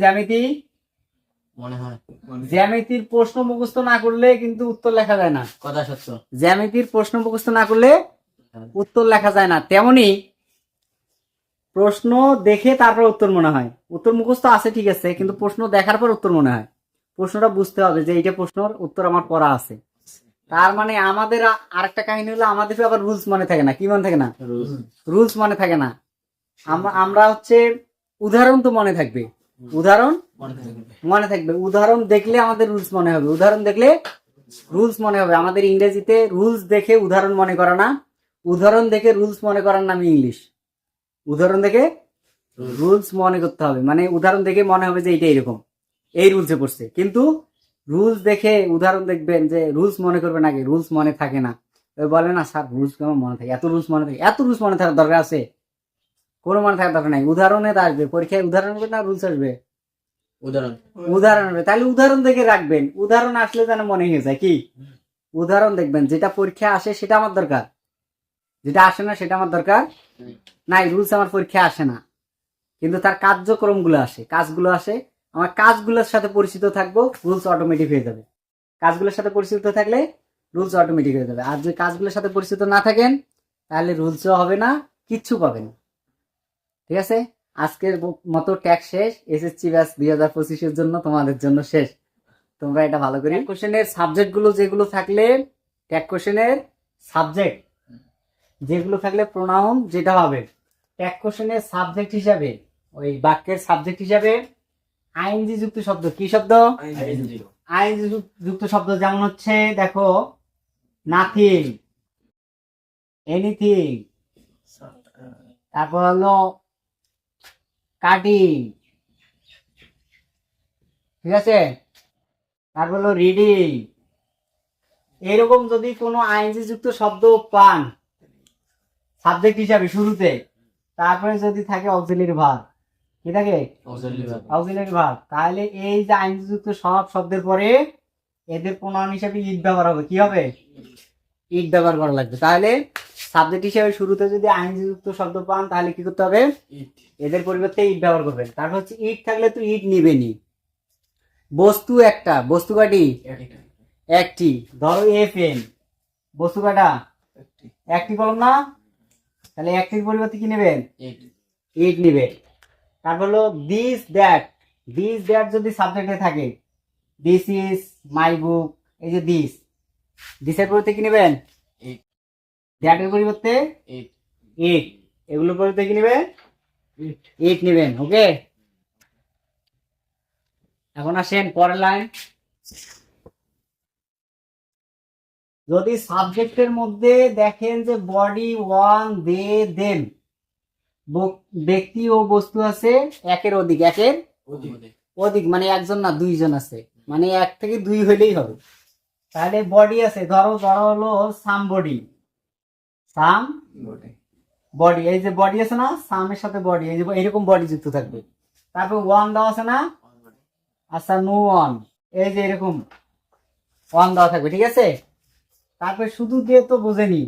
জ্যামিতি মনে হয় জ্যামিতির প্রশ্ন মুখস্থ না করলে কিন্তু উত্তর লেখা যায় না। কথা সত্য। জ্যামিতির প্রশ্ন মুখস্থ না করলে উত্তর লেখা যায় না। তেমনি প্রশ্ন দেখে তারপর উত্তর মনে হয়। উত্তর মুখস্থ আছে ঠিক আছে, কিন্তু প্রশ্ন দেখার পর উত্তর মনে হয়। প্রশ্নটা বুঝতে হবে যে এইটা প্রশ্নের উত্তর আমার পড়া আছে। তার মানে আমাদের আরেকটা কাহিনী হলো, আমাদের আবার রুলস মনে থাকে না। কি মনে থাকে না? রুলস মনে থাকে না। আমরা হচ্ছে উদাহরণ তো মনে থাকবে, উদাহরণ মনে থাকবে। উদাহরণ দেখলে আমাদের রুলস মনে হবে, উদাহরণ দেখলে রুলস মনে হবে। আমাদের ইংরেজিতে রুলস দেখে উদাহরণ মনে করা না, উদাহরণ দেখে রুলস মনে করার নাম ইংলিশ। উদাহরণ দেখে রুলস মনে করতে হবে, মানে উদাহরণ দেখে মনে হবে যে এইটা এরকম, এই রুলসে পড়ছে। কিন্তু রুলস দেখে উদাহরণ দেখবেন যে রুলস মনে করবেন আগে, রুলস মনে থাকে না। বলে না স্যার রুলস কেমন মনে থাকে, এত রুলস মনে থাকে, এত রুলস মনে থাকার দরকার আছে? কোনো মনে থাকার দরকার নাই। উদাহরণে আসবে পরীক্ষায়, উদাহরণ হবে না রুলস আসবে? উদাহরণ হবে। তাহলে উদাহরণ দেখে রাখবেন, উদাহরণ আসলে যেন মনে হয়ে যায়। কি উদাহরণ দেখবেন, যেটা পরীক্ষা আসে সেটা আমার দরকার, যেটা আসে না সেটা আমার দরকার নাই। রুলস আমার পরীক্ষা আসে না, কিন্তু তার কার্যক্রম গুলো আসে, কাজগুলো আসে। আমার কাজগুলোর সাথে পরিচিত থাকবো, রুলস অটোমেটিক হয়ে যাবে। কাজগুলোর সাথে পরিচিত থাকলে রুলস অটোমেটিক হয়ে যাবে। আর যদি কাজগুলোর সাথে পরিচিত না থাকেন তাহলে রুলসও হবে না, কিচ্ছু পাবেন। ঠিক আছে, আজকের মতো ট্যাগ শেষ। এসএসসি ব্যাচ 2025-এর জন্য তোমাদের জন্য শেষ। তোমরা এটা ভালো করে কোশ্চেনের সাবজেক্ট গুলো যেগুলো থাকলে, ট্যাগ কোশ্চেনের সাবজেক্ট যেগুলো থাকলে প্রোনাউন যেটা হবে, ট্যাগ কোশ্চেনের সাবজেক্ট হিসাবে, ওই বাক্যের সাবজেক্ট হিসাবে আইএনজি যুক্ত শব্দ। কি শব্দ? আইএনজি যুক্ত শব্দ। যেমন হচ্ছে দেখো, নাথিং, এনিথিং, তারপর হলো কাটিং, ঠিক আছে, তারপর হলো রিডিং। এরকম যদি কোনো আইএনজি যুক্ত শব্দ পান সাবজেক্ট হিসাবে শুরুতে, তারপরে যদি থাকে অক্সিলারি ভার্ব, কি থাকে? অক্সিলারি ভার্ব, তাহলে এই যে আইএনজি যুক্ত সব শব্দের পরে এদের প্রোনাউন হিসাবে ইট ব্যবহার হবে। কি হবে? ইট ব্যবহার করা লাগবে। তাহলে সাবজেক্ট হিসাবে শুরুতে যদি আইএনজি যুক্ত শব্দ পান তাহলে কি করতে হবে? এদের পরিবর্তে ইট ব্যবহার করবেন। তারপর হচ্ছে ইট থাকলে তো ইট নিবেনি। বস্তু একটা, বস্তু কাটি একটি। ধরো এ পেন, বস্তু কাটা একটি কলম না, তাহলে একটির পরিবর্তে কি নেবেন? ইট নিবে। তারপর হলো দিস দ্যাট, দিস দ্যাট যদি সাবজেক্টে থাকে, দিস ইজ মাই বুক, এই যে দিস, দিসের পরিবর্তে কি নেবেন? দ্যাটের পরিবর্তে ইট, এগুলোর পরিবর্তে কি নেবেন? ইট নেবেন। ওকে, এখন আসেন পরের লাইন। যদি সাবজেক্টের মধ্যে দেখেন যে বডি, ওয়ান, দে, দেম, ব্যক্তি ও বস্তু আছে একের অধিক, একের অধিক মানে একজন না দুইজন আছে, মানে এক থেকে দুই হইলেই হবে। তাহলে বডি আছে, ধরো হলো সাম বডি, সাম বডি, এই যে বডি আছে না, সামের সাথে বডি, এই যে এরকম বডি যুক্ত থাকবে। তারপর ওয়ান দেওয়া আছে না, আচ্ছা নো ওয়ান, এই যে এরকম ওয়ান দেওয়া থাকবে। ঠিক আছে, তারপর শুধু দিয়ে তো বোঝেনি,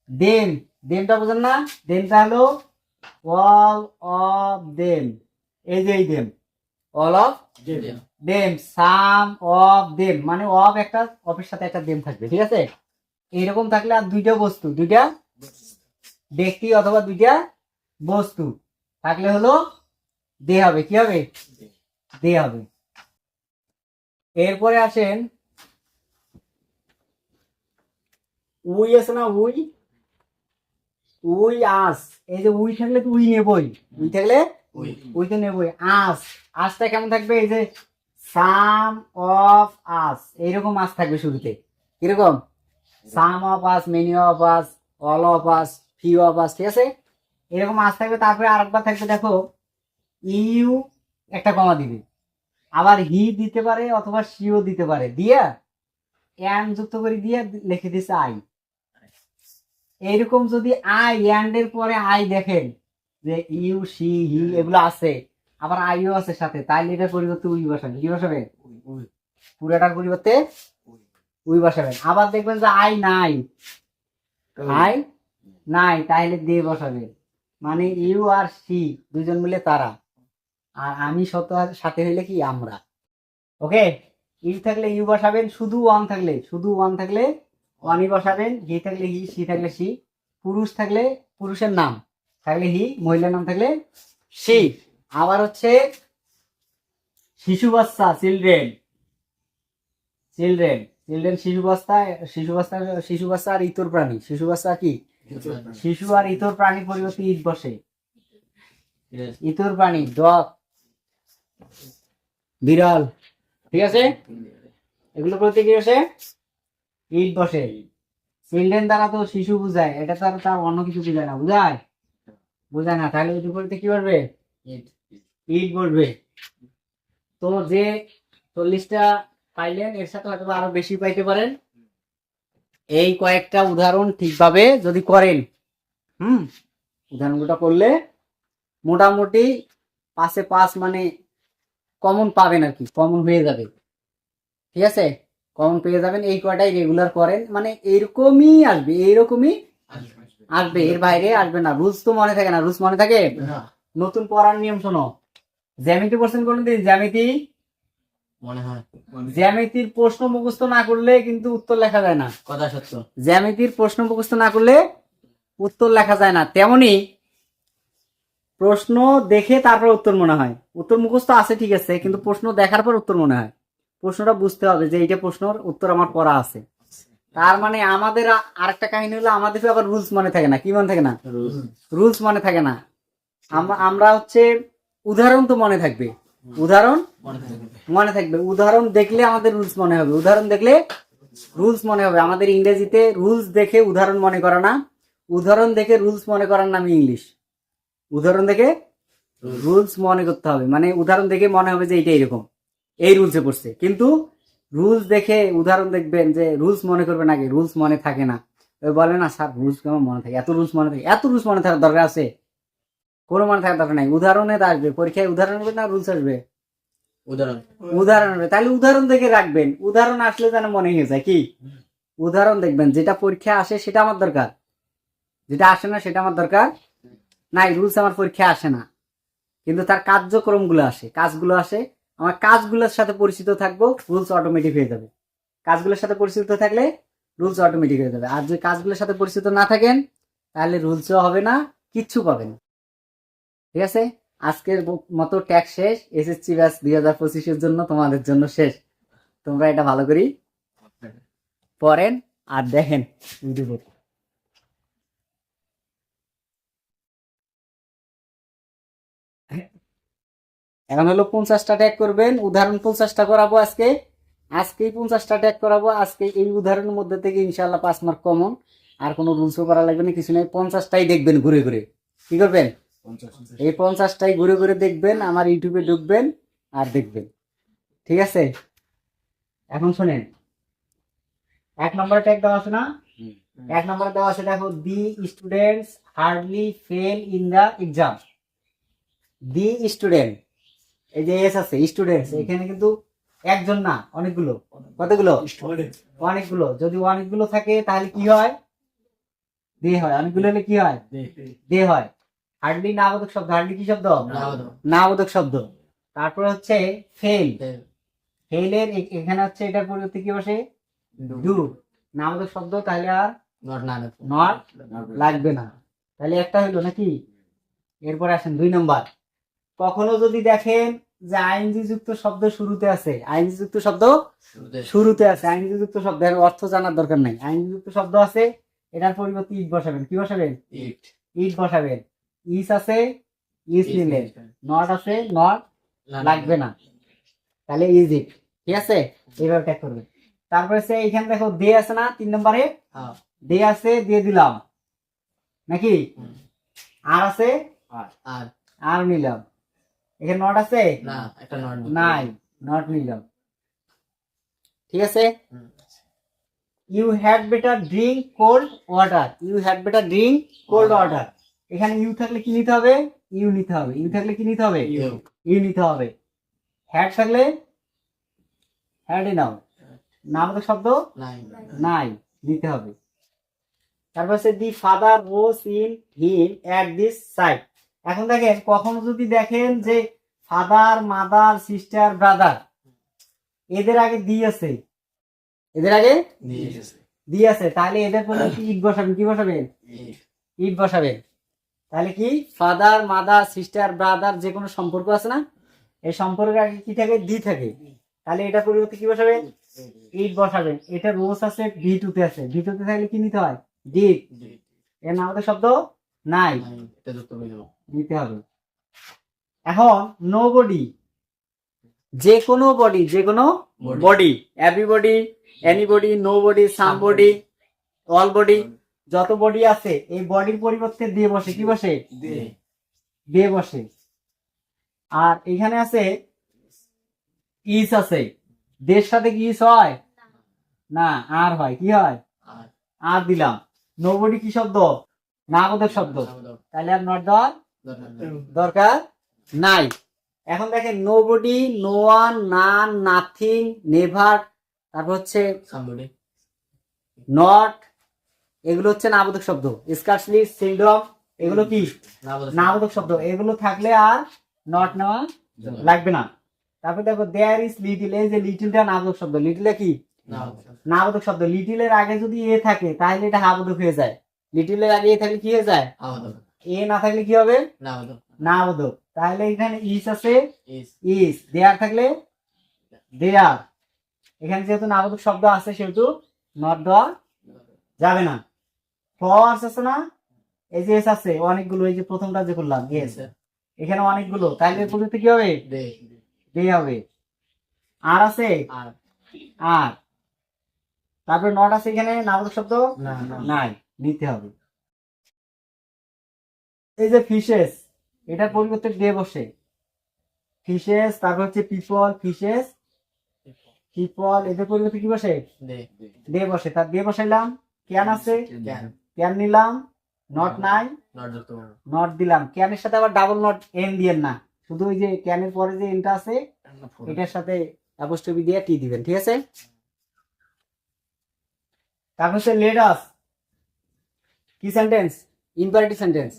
দেম, দেমটা বোঝেন না, দেমটা হলো অল অফ দেম, এই যে এই them, all of them, some of them, মানে অফ একটা, অফের সাথে একটা দেম থাকবে। ঠিক আছে, এইরকম থাকলে আর দুইটা বস্তু, দুইটা ব্যক্তি অথবা দুইটা বস্তু থাকলে হলো দে হবে। কি হবে? দে হবে। এরপরে আসেন উই আছে না, উই, উই আস, এই যে উই থাকলে তো উই নেবই, উই থাকলে উই তো নেবই। আস, আসটা কেমন থাকবে? এই যে সাম অফ আস, এইরকম আস থাকবে শুরুতে। কিরকম? Some of us, many of us, all of us, few of us. ঠিক আছে, এরকম আস থাকবে। তারপরে আরেকবার থাকবে, দেখো ইউ একটা কমা দিবে, আবার হি দিতে পারে অথবা সিও দিতে পারে, দিয়া এন্ড যুক্ত করে দিয়ে লিখে দিছে আই। এইরকম যদি আই এন্ড এর পরে আই দেখেন যে ইউ, সি, হি এগুলো আছে, আবার আইও আছে সাথে, তাইলে এটার পরিবর্তে উই বসাবেন। কি বসাবেন? পুরাটার পরিবর্তে উই বসাবেন। আবার দেখবেন যে আই নাই, আই নাই, তাহলে দিয়ে বসাবে। মানে ইউ আর সি দুজন মিলে তারা, আর আমি সাথে হইলে কি আমরা। ওকে, ইউ থাকলে ইউ বসাবেন, শুধু ওয়ান থাকলে ওয়ানই বসাবেন, হি থাকলে হি, সি থাকলে সি, পুরুষ থাকলে পুরুষের নাম থাকলে হি, মহিলার নাম থাকলে সি। আবার হচ্ছে শিশু বাচ্চা, চিলড্রেন শিশু বাচ্চা আর ইতর প্রাণী, শিশু বাচ্চা কি শিশু আর ইতর প্রাণীর পরিবর্তে ইট বসে, ইতর প্রাণী ডগ, বিড়াল, ঠিক আছে, এগুলো প্রতি কি বসে ইট বসে। চিলড্রেন দ্বারা তো শিশু বুঝায়, এটা তো আর তার অন্য কিছু বুঝায় না, বুঝায় না, তাহলে এর বিপরীতে কি বলবে ইট বলবে। তো যে 40টা পাইলেন, এর সাথে হয়তো আরো বেশি পাইতে পারেন। এই কয়েকটা উদাহরণ ঠিকভাবে যদি করেন, উদাহরণগুলো করলে মোটামুটি 5-এ 5 মানে কমন পাবেন আর কি, কমন হয়ে যাবে। ঠিক আছে, কমন পেয়ে যাবেন। এই কয়টাই রেগুলার করেন, মানে এইরকমই আসবে, আসবে, এর বাইরে আসবে না। রুলস তো মনে থাকে না, রুলস মনে থাকে। নতুন পড়ার নিয়ম শোনো, জ্যামিতি পড়ছেন কোনদিন? মনে হয় জ্যামিতির প্রশ্ন মুখস্থ না করলে কিন্তু উত্তর লেখা যায় না। কথা সত্য। জ্যামিতির প্রশ্ন মুখস্থ না করলে উত্তর লেখা যায় না। তেমনি প্রশ্ন দেখে তারপর উত্তর মনে হয়। উত্তর মুখস্থ আছে ঠিক আছে, কিন্তু প্রশ্ন দেখার পর উত্তর মনে হয়। প্রশ্নটা বুঝতে হবে যে এইটা প্রশ্নের উত্তর আমার পড়া আছে। তার মানে আমাদের আরেকটা কাহিনী হলো, আমাদের আবার রুলস মনে থাকে না। কি মনে থাকে না? রুলস মনে থাকে না। আমরা হচ্ছে উদাহরণ তো মনে থাকবে, উদাহরণ উদাহরণ দেখলে আমাদের রুলস মনে হবে, উদাহরণ দেখলে রুলস মনে হবে। আমাদের ইংরেজিতে রুলস দেখে উদাহরণ মনে করা না, উদাহরণ দেখে রুলস মনে করার নাম ইংলিশ। উদাহরণ দেখে রুলস মনে করতে হবে, মানে উদাহরণ দেখে মনে হবে যে এইটা এরকম, এই রুলসে পড়ছে। কিন্তু রুলস দেখে উদাহরণ দেখবেন যে রুলস মনে করবেন আগে, রুলস মনে থাকে না। ওই বলে না স্যার রুলস কেমন মনে থাকে, এত রুলস মনে থাকে, এত রুলস মনে থাকার দরকার আছে? কোনো মনে থাকার দরকার নাই। উদাহরণে আসবে পরীক্ষায়, উদাহরণ আসবে না রুলস আসবে? উদাহরণ আসবে। তাহলে উদাহরণ দেখে রাখবেন, উদাহরণ আসলে যেন মনে হয়ে যায়। কি উদাহরণ দেখবেন, যেটা পরীক্ষা আসে সেটা আমার দরকার, যেটা আসে না সেটা আমার দরকার নাই। রুলস আমার পরীক্ষা আসে না, কিন্তু তার কার্যক্রম গুলো আসে, কাজগুলো আসে। আমার কাজগুলোর সাথে পরিচিত থাকবো, রুলস অটোমেটিক হয়ে যাবে। কাজগুলোর সাথে পরিচিত থাকলে রুলস অটোমেটিক হয়ে যাবে। আর যদি কাজগুলোর সাথে পরিচিত না থাকেন, তাহলে রুলসও হবে না, কিচ্ছু পাবেন। ঠিক আছে, আজকের মতো ট্যাগ শেষ। এসএসসি ব্যাচ 2025-এর জন্য, তোমাদের জন্য শেষ। তোমরা এটা ভালো করি পড়েন আর দেখেন ইউটিউবে। এখন হলো 50টা ট্যাগ করবেন, উদাহরণ 50টা করাবো আজকেই 50টা ট্যাগ করাবো আজকে। এই উদাহরণের মধ্যে থেকে ইনশাল্লাহ 5 মার্ক কমন। আর কোনো রুলসও করা লাগবে না, কিছু নেই। 50টাই দেখবেন ঘুরে ঘুরে। কি করবেন? এই 50টাই ঘুরে ঘুরে দেখবেন, আমার ইউটিউবে ঢুকবেন আর দেখবেন। ঠিক আছে, এখন শোনেন, 1 নম্বরে ট্যাগ দেওয়া আছে না? 1 নম্বরে দেওয়া আছে, দেখো, the students hardly fail in the exam. The student, এই যে এস আছে, স্টুডেন্টস, এখানে কিন্তু একজন না, অনেকগুলো। কতগুলো? অনেকগুলো। যদি অনেকগুলো থাকে তাহলে কি হয়? দে হয়। অনেকগুলো হলে কি হয়? দে হয়। হার্ডলি নাবোধক শব্দ। হার্ডলি কি শব্দ? নাবোধক শব্দ। তারপর হচ্ছে ফেল। ফেলের এখানে হচ্ছে এটার পরিবর্তে কি বসে? ডু। নাবোধক শব্দ, তাহলে আর নট লাগবে না। তাহলে একটা হইলো নাকি? এরপরে আসেন 2 নম্বর। কখনো যদি দেখেন যে আইএনজি যুক্ত শব্দ শুরুতে আছে, আইএনজি যুক্ত শব্দ শুরুতে আছে, আইএনজি যুক্ত শব্দের অর্থ জানার দরকার নাই, আইএনজি যুক্ত শব্দ আছে, এটার পরিবর্তে ইট বসাবেন। কি বসাবেন? ইট বসাবেন। ইস আছে, ইস নিলেন। নট আছে, নট লাগবে না, তাহলে ইজ ইট। ঠিক আছে, এইভাবে ট্যাগ করবেন। তারপরে সে এখানে দেখো দে আছে না 3 নম্বরে? দে আছে, দিয়ে দিলাম নাকি? আর আছে, আর নিলাম। এখানে নট আছে না, একটা নাই, নট নিলাম। ঠিক আছে, you had better drink cold water. You had better drink cold water. এখানে ইউ থাকলে কি নিতে হবে? ইউ নিতে হবে। ইউ থাকলে কি নিতে হবে? ইউ নিতে হবে। হ্যাড থাকলে হ্যাড নাও, নাম তো শব্দ নাই, নিতে হবে। তারপর হচ্ছে the father was in him at this side. এখন দেখেন কখনো যদি দেখেন যে ফাদার মাদার সিস্টার ব্রাদার এদের আগে দি আছে, এদের আগে দি আছে, তাহলে এদের পরে কি ইট বসাবেন, কি বসাবেন, ইট বসাবেন। তাহলে কি ফাদার মাদার সিস্টার ব্রাদার যে কোনো সম্পর্ক আছে না, এই সম্পর্কের আগে কি থাকে, দি থাকে, তাহলে এটা পরিবর্তে কি বসাবেন, ইট বসাবেন। এটা রোজ আছে ভি2 তে আছে, ভি2 তে থাকলে কি নিতে হয়, ডিড। এর নাম আমাদের শব্দ নাই, নিতে হবে। এখন নো বডি, যে কোনো বডি, যে কোনো body, everybody, anybody, nobody, somebody, all body, যত বডি আছে এই বডির পরিবর্তে দিয়ে বসে, কি বসে, দিয়ে বসে। আর এখানে আছে ইস আছে, দের সাথে কি ইস হয় না, আর হয়, কি হয়, আর দিলাম। নো বডি কি শব্দ, নাবোধক শব্দ, তাহলে আর নট দেওয়ার দরকার নাই। এখন দেখেন নো বডি, নো ওয়ান, নান, নাথিং, নেভার, তারপর হচ্ছে নট, এগুলো হচ্ছে নাবোধক শব্দ। স্কার্সলি, সিলডম, এগুলো কি নাবোধক শব্দ। এগুলো থাকলে আর নট নেওয়া লাগবে না। তারপর দেখো দেয়ার ইজ লিটিল, এই যে লিটিলটা নাবোধক শব্দ, লিটিলে কি নাবোধক শব্দ। লিটিলের আগে যদি এ থাকে তাহলে এটা হাবোধক হয়ে যায়। লিটিলের আগে এ থাকলে কি হয়ে যায়, এ না থাকলে কি হবে, নাবোধক। তাহলে এখানে ইস আছে, ইস, দেয়ার থাকলে দেয়ার। এখানে যেহেতু নাবোধক শব্দ আছে সেহেতু নট দেওয়া যাবে না। ফর্স আছে না, এই যে এস আছে অনেকগুলো, এই যে প্রথমটা যে করলাম এস, এখানে অনেকগুলো, তাহলে পরিবর্তে কি হবে, দে হবে। আর আছে, আর, তারপরে নট আছে, এখানে নাবোধক শব্দ নাই, নিতে হবে। এই যে ফিশেস, এটার পরিবর্তে দে বসে, ফিশেস। তারপর হচ্ছে পিপল, ফিশেস, পিপল, এদের পরিবর্তে কি বসে, দে বসে। তার দে বসাইলাম। ক্যান আছে, ক্যান নিলাম, নট নাই, নট দিলাম। ক্যানের সাথে আবার ডাবল নট এন দিয়েন না, শুধু ওই যে ক্যানের পরে যে এনটা আছে এটার সাথে অ্যাপোস্ট্রফি দিয়ে টি দিবেন, ঠিক আছে। তারপর হচ্ছে লেট আস, কি sentence, imperative sentence.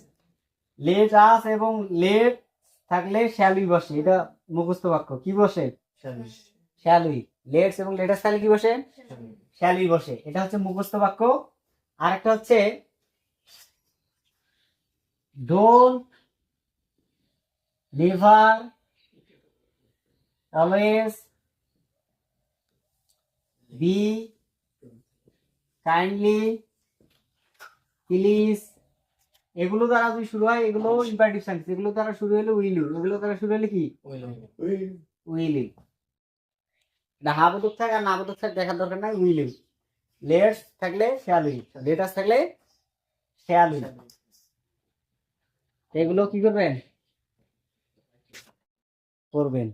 Let us এবং লেট থাকলে শ্যাল উই বসে, এটা মুখস্থ বাক্য। কি বসে, শ্যাল উই। লেটস এবং লেটাস থাকলে কি বসে, শ্যাল উই বসে, এটা হচ্ছে মুখস্থ বাক্য। আর একটা হচ্ছে don't, never, always, be, kindly, please, এগুলো দ্বারা যদি শুরু হয় এগুলো ইম্পারেটিভ সেন্টেন্স। এগুলো দ্বারা শুরু হলে উইল, এগুলো দ্বারা শুরু হলে কি, উইল। এটা হাবোধক থাক আর নাবোধক থাক দেখার দরকার নাই, উইল। লেটস থাকলে শ্যাল উই, লেটাস থাকলে শ্যাল উই। এগুলো কি করবেন, করবেন।